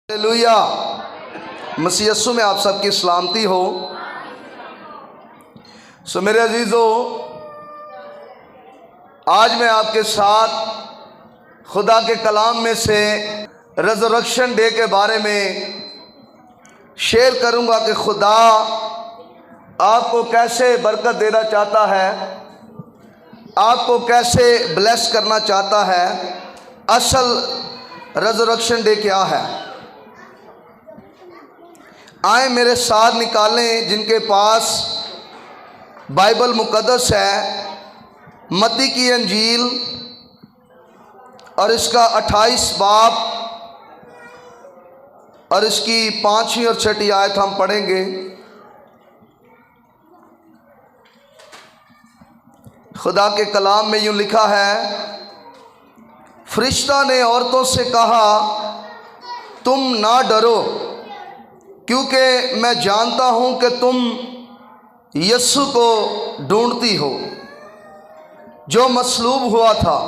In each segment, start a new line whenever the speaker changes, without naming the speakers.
Hallelujah. मसीह यीशु में आप सबकी सलामती हो। सो मेरे अजीज़ों, आज मैं आपके साथ खुदा के कलाम में से रेज़रेक्शन डे के बारे में शेयर करूंगा कि खुदा आपको कैसे बरकत देना चाहता है, आपको कैसे ब्लेस करना चाहता है। असल रेज़रेक्शन डे क्या है? आए मेरे साथ निकालें जिनके पास बाइबल मुकद्दस है, मत्ती की अंजील और इसका 28 बाब और इसकी 5वीं और 6वीं आयत हम पढ़ेंगे। खुदा के कलाम में यूँ लिखा है, फरिश्ता ने औरतों से कहा, तुम ना डरो, क्योंकि मैं जानता हूँ कि तुम यीशु को ढूंढती हो, जो मसलूब हुआ था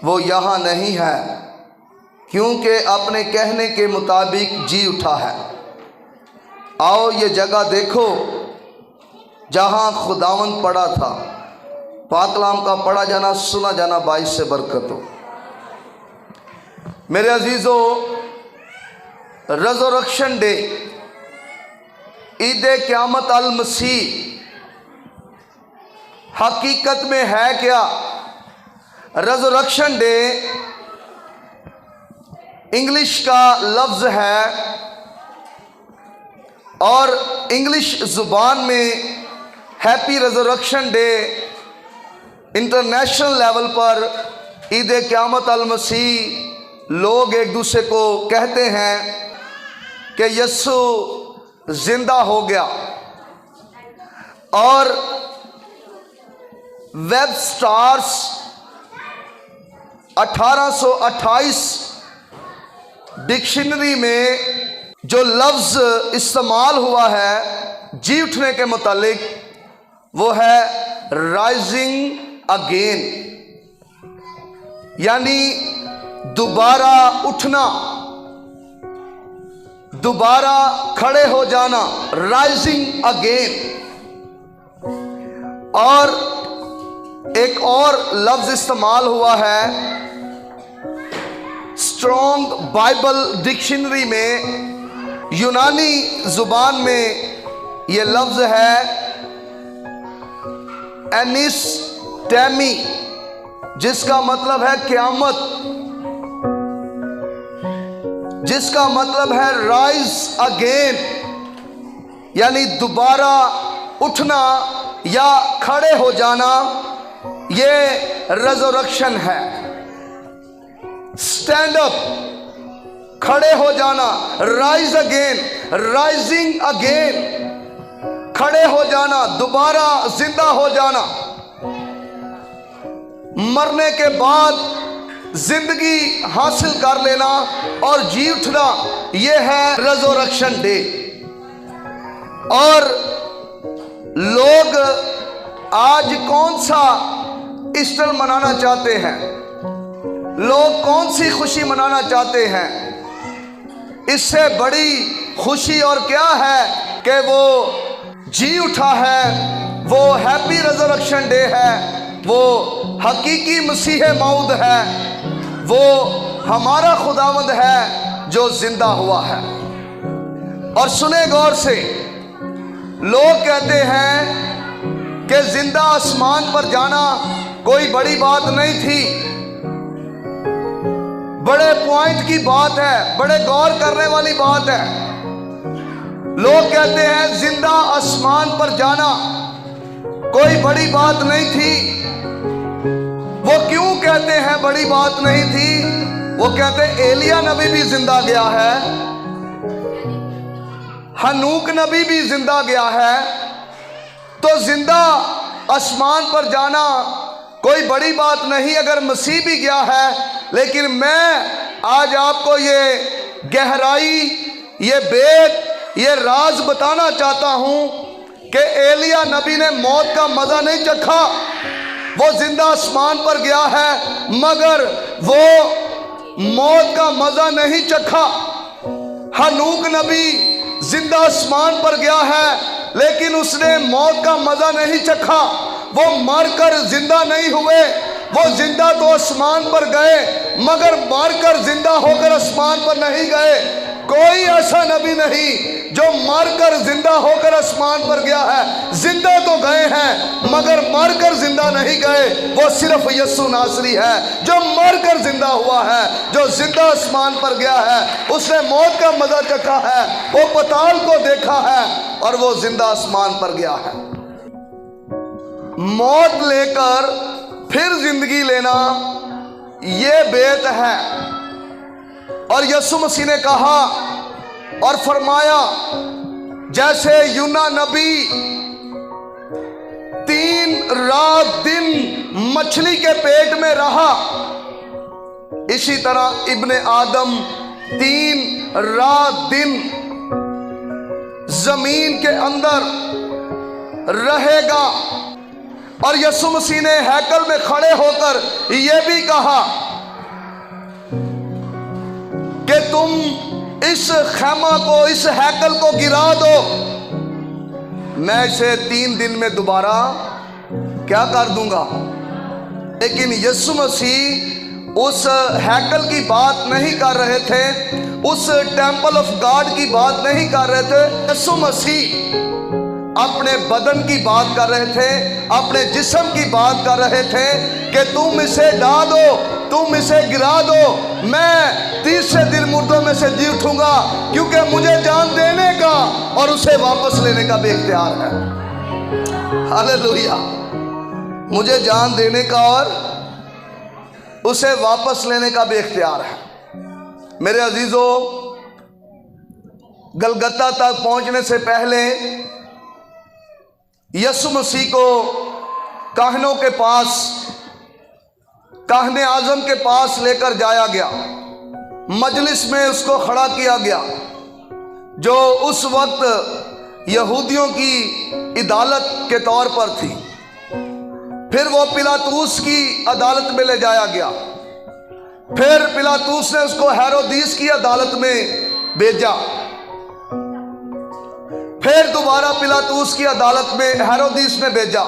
वो यहाँ नहीं है, क्योंकि अपने कहने के मुताबिक जी उठा है। आओ ये जगह देखो जहाँ खुदावंद पड़ा था। पाक कलाम का पढ़ा जाना सुना जाना बाइस से बरकत हो। मेरे अजीज़ों, रेज़रेक्शन डे, ईद क़यामत अल मसीह हकीकत में है क्या? रेज़रेक्शन डे इंग्लिश का लफ्ज़ है और इंग्लिश ज़ुबान में हैप्पी रेज़रेक्शन डे इंटरनेशनल लेवल पर ईद क़यामत अल मसीह लोग एक दूसरे को कहते हैं कि यीशु जिंदा हो गया। और वेब स्टार्स 1828 डिक्शनरी में जो लफ्ज़ इस्तेमाल हुआ है जी उठने के मुतालिक, वो है राइजिंग अगेन, यानी दोबारा उठना, दोबारा खड़े हो जाना, राइजिंग अगेन। और एक और लफ्ज़ इस्तेमाल हुआ है स्ट्रॉन्ग बाइबल डिक्शनरी में, यूनानी ज़ुबान में ये लफ्ज़ है एनिस्टेमी, जिसका मतलब है क़यामत, जिसका मतलब है राइज अगेन, यानी दोबारा उठना या खड़े हो जाना। ये रेज़रेक्शन है। स्टैंड अप, खड़े हो जाना, राइज अगेन, राइजिंग अगेन, खड़े हो जाना, दोबारा जिंदा हो जाना, मरने के बाद जिंदगी हासिल कर लेना और जी उठना, यह है रेज़रेक्शन डे। और लोग आज कौन सा ईस्टर मनाना चाहते हैं? लोग कौन सी खुशी मनाना चाहते हैं? इससे बड़ी खुशी और क्या है कि वो जी उठा है, वो हैप्पी रेज़रेक्शन डे है, वो हकीकी मसीह मौद है, वो हमारा खुदावंद है जो जिंदा हुआ है। और सुने गौर से, लोग कहते हैं कि जिंदा आसमान पर जाना कोई बड़ी बात नहीं थी। बड़े पॉइंट की बात है, बड़े गौर करने वाली बात है। लोग कहते हैं जिंदा आसमान पर जाना कोई बड़ी बात नहीं थी। वो क्यों कहते हैं बड़ी बात नहीं थी? वो कहते हैं एलिया नबी भी जिंदा गया है, हनूक नबी भी जिंदा गया है, तो जिंदा आसमान पर जाना कोई बड़ी बात नहीं अगर मसीह भी गया है। लेकिन मैं आज आपको ये गहराई, ये भेद, ये राज बताना चाहता हूं कि एलिया नबी ने मौत का मजा नहीं चखा। वो जिंदा आसमान पर गया है, मगर वो मौत का मजा नहीं चखा। हनूक नबी जिंदा आसमान पर गया है, लेकिन उसने मौत का मजा नहीं चखा। वो मरकर जिंदा नहीं हुए, वो जिंदा तो आसमान पर गए मगर मरकर जिंदा होकर आसमान पर नहीं गए। कोई ऐसा नबी नहीं जो मरकर जिंदा होकर आसमान पर गया है। जिंदा तो गए हैं मगर मरकर जिंदा नहीं गए। वो सिर्फ यीशु नासरी है जो मरकर जिंदा हुआ है, जो जिंदा आसमान पर गया है। उसने मौत का मजा चखा है, वो पताल को देखा है और वो जिंदा आसमान पर गया है। मौत लेकर फिर जिंदगी लेना ये बेत है। और यीशु मसीह ने कहा और फरमाया, जैसे यूना नबी 3 रात दिन मछली के पेट में रहा, इसी तरह इब्ने आदम 3 रात दिन जमीन के अंदर रहेगा। और यीशु मसीह ने हैकल में खड़े होकर यह भी कहा कि तुम इस खैमा को, इस हैकल को गिरा दो, मैं इसे 3 दिन में दोबारा क्या कर दूंगा। लेकिन यीशु मसीह उस हैकल की बात नहीं कर रहे थे, उस टेंपल ऑफ गॉड की बात नहीं कर रहे थे। यीशु मसीह अपने बदन की बात कर रहे थे, अपने जिस्म की बात कर रहे थे कि तुम इसे डाल दो, तुम इसे गिरा दो, मैं 3 दिन मुर्दों में से जी उठूंगा, क्योंकि मुझे जान देने का और उसे वापस लेने का भी इख्तियार है। हालेलुया। मुझे जान देने का और उसे वापस लेने का भी इख्तियार है। मेरे अजीजों, गलगता तक पहुंचने से पहले यीशु मसीह को काहनों के पास, काहने आजम के पास लेकर जाया गया। मजलिस में उसको खड़ा किया गया, जो उस वक्त यहूदियों की अदालत के तौर पर थी। फिर वो पिलातूस की अदालत में ले जाया गया। फिर पिलातूस ने उसको हेरोदीस की अदालत में भेजा। फिर दोबारा पिलातूस की अदालत में हेरोदीस ने भेजा।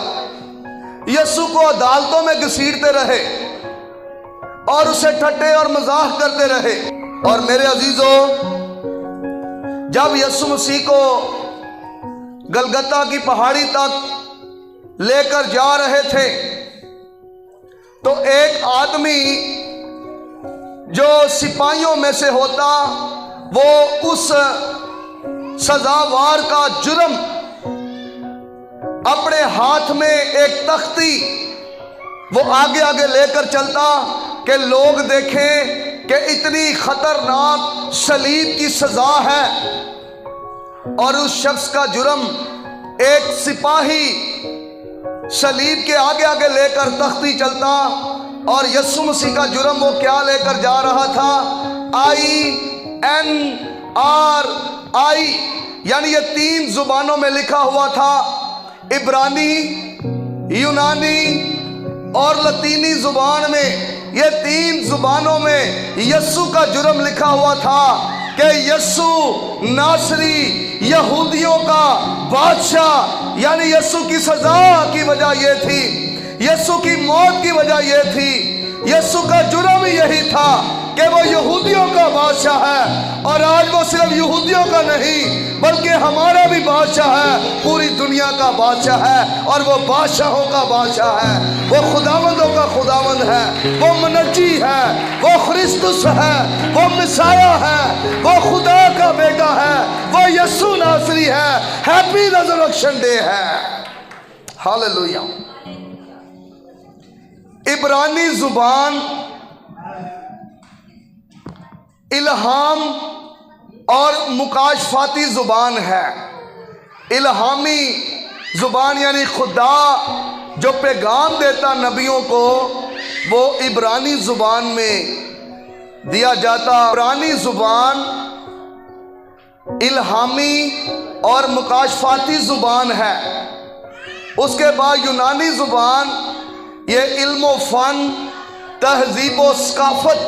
यीशु को अदालतों में घसीटते रहे और उसे ठट्टे और मजाक करते रहे। और मेरे अजीजों, जब यीशु मसीह को गलगता की पहाड़ी तक लेकर जा रहे थे, तो एक आदमी जो सिपाहियों में से होता, वो उस सजावार का जुर्म अपने हाथ में एक तख्ती वो आगे आगे लेकर चलता कि लोग देखें कि इतनी खतरनाक सलीब की सजा है। और उस शख्स का जुर्म, एक सिपाही सलीब के आगे आगे लेकर तख्ती चलता, और यीशु मसीह का जुर्म वो क्या लेकर जा रहा था? INRI, यानी ये 3 जुबानों में लिखा हुआ था, इब्रानी, यूनानी और लतीनी जुबान में। ये 3 जुबानों में यीशु का जुर्म लिखा हुआ था कि यीशु नासरी यहूदियों का बादशाह। यानी यीशु की सजा की वजह यह थी, यीशु की मौत की वजह यह थी, यीशु का जुर्म यही था कि वो यहूदियों का बादशाह है। और आज वो सिर्फ यहूदियों का नहीं बल्कि हमारा भी बादशाह है, पूरी दुनिया का बादशाह है। और वो बादशाहों का बादशाह है, वो खुदावंदों का खुदावंद है, वो मनज्जी है, वो ख्रिस्तुस है, वो मिसाया है, वो खुदा का बेटा है, वो यीशु नासरी है। हैप्पी रिजरेक्शन डे है। हालेलुया। इब्रानी जुबान इल्हाम और मुकाशफाती जुबान है। इल्हामी जुबान यानी खुदा जो पैगाम देता नबियों को, वो इब्रानी जुबान में दिया जाता। इब्रानी जुबान इल्हामी और मुकाशफाती जुबान है। उसके बाद यूनानी जुबान ये इल्म फन, तहजीब व सकाफत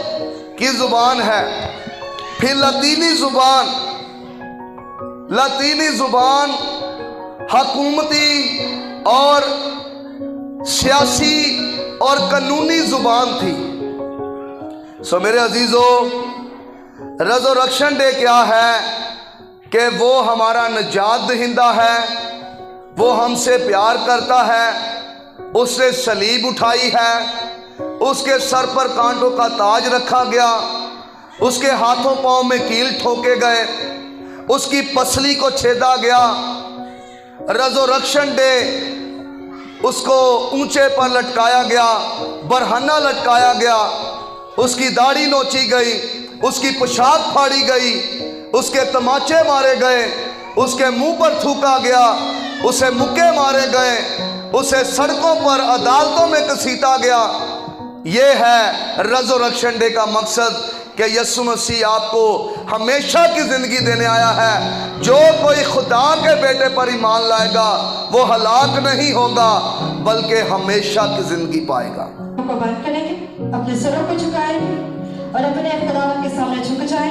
की जुबान है। फिर लतीनी जुबान लातीनी जुबान हकूमती और सियासी और कानूनी जुबान थी। सो मेरे अजीजों, रेज़रेक्शन डे क्या है कि वो हमारा निजात दहिंदा है, वो हमसे प्यार करता है, उसने सलीब उठाई है, उसके सर पर कांटों का ताज रखा गया, उसके हाथों पांव में कील ठोके गए, उसकी पसली को छेदा गया। रेज़रेक्शन डे उसको ऊंचे पर लटकाया गया, बरहना लटकाया गया, उसकी दाढ़ी नोची गई, उसकी पोशाक फाड़ी गई, उसके तमाचे मारे गए, उसके मुंह पर थूका गया, उसे मुक्के मारे गए, उसे सड़कों पर अदालतों में घसीटा गया। ये है रेज़रेक्शन डे का मकसद कि यीशु मसीह आपको हमेशा की जिंदगी देने आया है। जो कोई खुदा के बेटे पर ईमान लाएगा वो हलाक नहीं होगा बल्कि हमेशा की जिंदगी पाएगा।
को बंद करेंगे, अपने सरों को झुकाएं और अपने खुदावंद के सामने झुक जाएं।